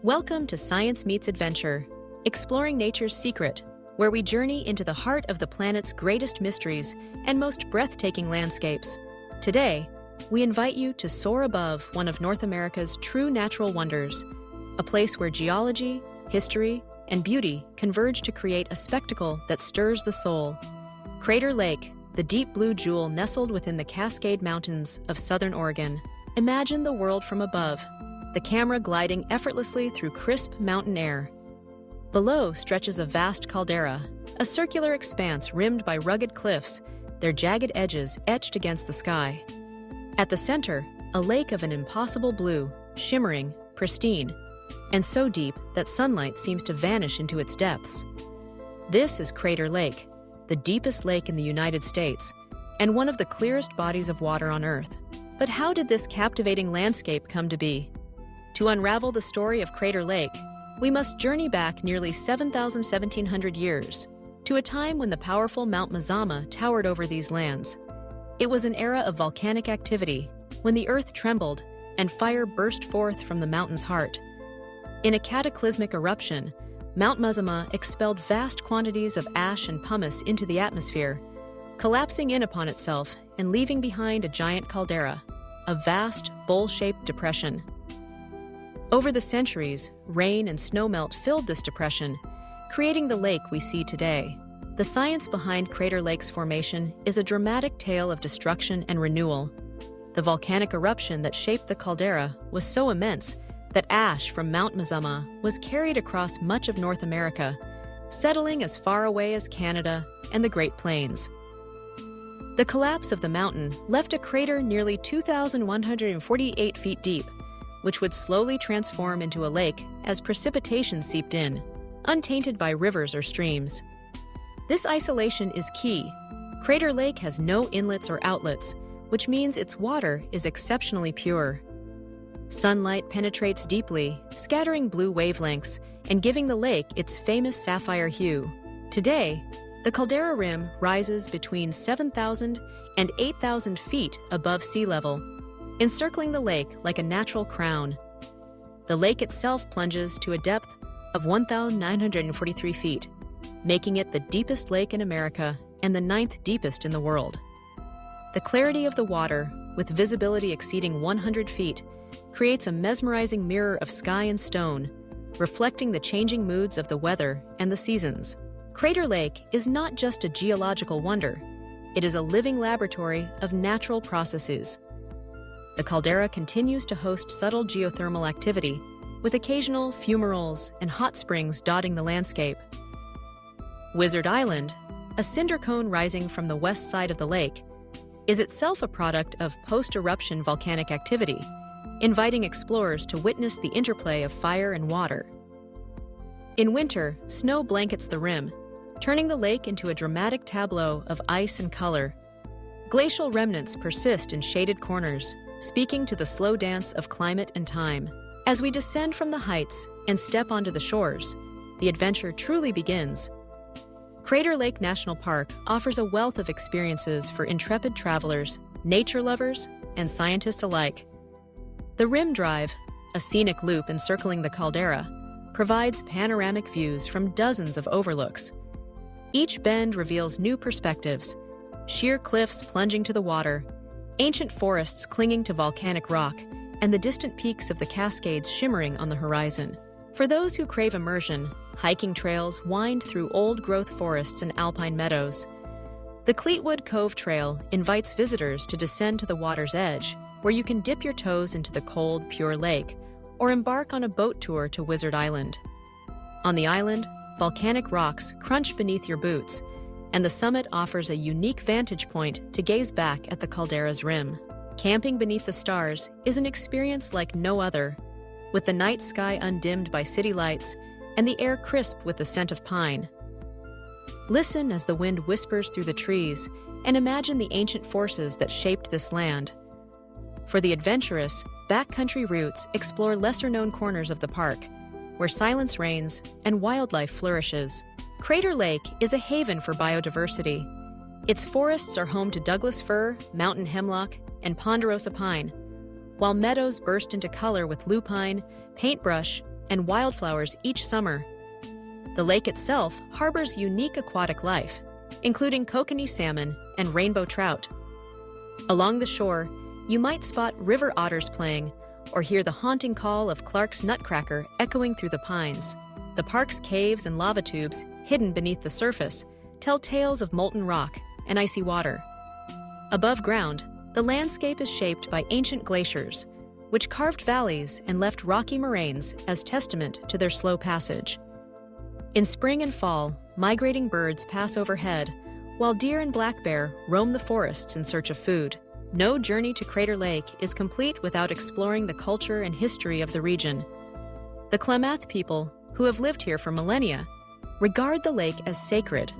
Welcome to Science Meets Adventure, exploring nature's secret, where we journey into the heart of the planet's greatest mysteries and most breathtaking landscapes. Today, we invite you to soar above one of North America's true natural wonders, a place where geology, history, and beauty converge to create a spectacle that stirs the soul. Crater Lake, the deep blue jewel nestled within the Cascade Mountains of southern Oregon. Imagine the world from above, the camera gliding effortlessly through crisp mountain air. Below stretches a vast caldera, a circular expanse rimmed by rugged cliffs, their jagged edges etched against the sky. At the center, a lake of an impossible blue, shimmering, pristine, and so deep that sunlight seems to vanish into its depths. This is Crater Lake, the deepest lake in the United States, and one of the clearest bodies of water on Earth. But how did this captivating landscape come to be? To unravel the story of Crater Lake, we must journey back nearly 1700 years, to a time when the powerful Mount Mazama towered over these lands. It was an era of volcanic activity, when the earth trembled and fire burst forth from the mountain's heart. In a cataclysmic eruption, Mount Mazama expelled vast quantities of ash and pumice into the atmosphere, collapsing in upon itself and leaving behind a giant caldera, a vast, bowl-shaped depression. Over the centuries, rain and snowmelt filled this depression, creating the lake we see today. The science behind Crater Lake's formation is a dramatic tale of destruction and renewal. The volcanic eruption that shaped the caldera was so immense that ash from Mount Mazama was carried across much of North America, settling as far away as Canada and the Great Plains. The collapse of the mountain left a crater nearly 2,148 feet deep, which would slowly transform into a lake as precipitation seeped in, untainted by rivers or streams. This isolation is key. Crater Lake has no inlets or outlets, which means its water is exceptionally pure. Sunlight penetrates deeply, scattering blue wavelengths and giving the lake its famous sapphire hue. Today, the caldera rim rises between 7,000 and 8,000 feet above sea level, encircling the lake like a natural crown. The lake itself plunges to a depth of 1,943 feet, making it the deepest lake in America and the 9th deepest in the world. The clarity of the water, with visibility exceeding 100 feet, creates a mesmerizing mirror of sky and stone, reflecting the changing moods of the weather and the seasons. Crater Lake is not just a geological wonder, it is a living laboratory of natural processes. The caldera continues to host subtle geothermal activity, with occasional fumaroles and hot springs dotting the landscape. Wizard Island, a cinder cone rising from the west side of the lake, is itself a product of post-eruption volcanic activity, inviting explorers to witness the interplay of fire and water. In winter, snow blankets the rim, turning the lake into a dramatic tableau of ice and color. Glacial remnants persist in shaded corners, speaking to the slow dance of climate and time. As we descend from the heights and step onto the shores, the adventure truly begins. Crater Lake National Park offers a wealth of experiences for intrepid travelers, nature lovers, and scientists alike. The Rim Drive, a scenic loop encircling the caldera, provides panoramic views from dozens of overlooks. Each bend reveals new perspectives: sheer cliffs plunging to the water, ancient forests clinging to volcanic rock, and the distant peaks of the Cascades shimmering on the horizon. For those who crave immersion, hiking trails wind through old-growth forests and alpine meadows. The Cleetwood Cove Trail invites visitors to descend to the water's edge, where you can dip your toes into the cold, pure lake, or embark on a boat tour to Wizard Island. On the island, volcanic rocks crunch beneath your boots, and the summit offers a unique vantage point to gaze back at the caldera's rim. Camping beneath the stars is an experience like no other, with the night sky undimmed by city lights and the air crisp with the scent of pine. Listen as the wind whispers through the trees and imagine the ancient forces that shaped this land. For the adventurous, backcountry routes explore lesser-known corners of the park, where silence reigns and wildlife flourishes. Crater Lake is a haven for biodiversity. Its forests are home to Douglas fir, mountain hemlock, and ponderosa pine, while meadows burst into color with lupine, paintbrush, and wildflowers each summer. The lake itself harbors unique aquatic life, including kokanee salmon and rainbow trout. Along the shore, you might spot river otters playing or hear the haunting call of Clark's nutcracker echoing through the pines. The park's caves and lava tubes, hidden beneath the surface, tell tales of molten rock and icy water. Above ground, the landscape is shaped by ancient glaciers, which carved valleys and left rocky moraines as testament to their slow passage. In spring and fall, migrating birds pass overhead, while deer and black bear roam the forests in search of food. No journey to Crater Lake is complete without exploring the culture and history of the region. The Klamath people, who have lived here for millennia, regard the lake as sacred,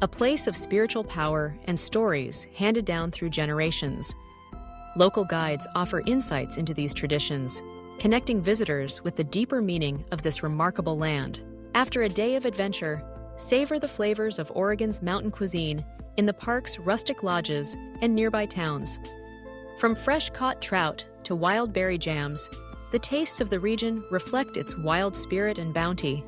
a place of spiritual power and stories handed down through generations. Local guides offer insights into these traditions, connecting visitors with the deeper meaning of this remarkable land. After a day of adventure, savor the flavors of Oregon's mountain cuisine in the park's rustic lodges and nearby towns. From fresh-caught trout to wild berry jams, the tastes of the region reflect its wild spirit and bounty.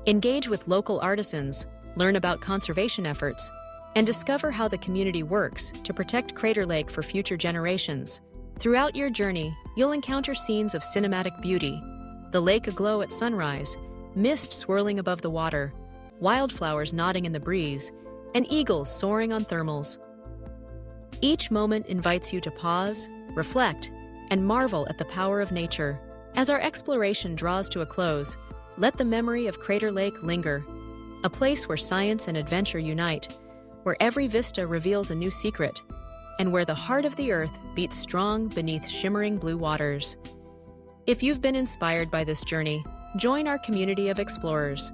Engage with local artisans, learn about conservation efforts, and discover how the community works to protect Crater Lake for future generations. Throughout your journey, you'll encounter scenes of cinematic beauty: the lake aglow at sunrise, mist swirling above the water, wildflowers nodding in the breeze, and eagles soaring on thermals. Each moment invites you to pause, reflect, and marvel at the power of nature. As our exploration draws to a close, let the memory of Crater Lake linger, a place where science and adventure unite, where every vista reveals a new secret, and where the heart of the earth beats strong beneath shimmering blue waters. If you've been inspired by this journey, join our community of explorers.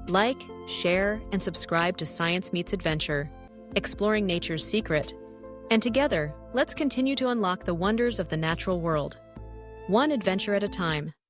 Like, share, and subscribe to Science Meets Adventure, exploring nature's secret. And together, let's continue to unlock the wonders of the natural world, one adventure at a time.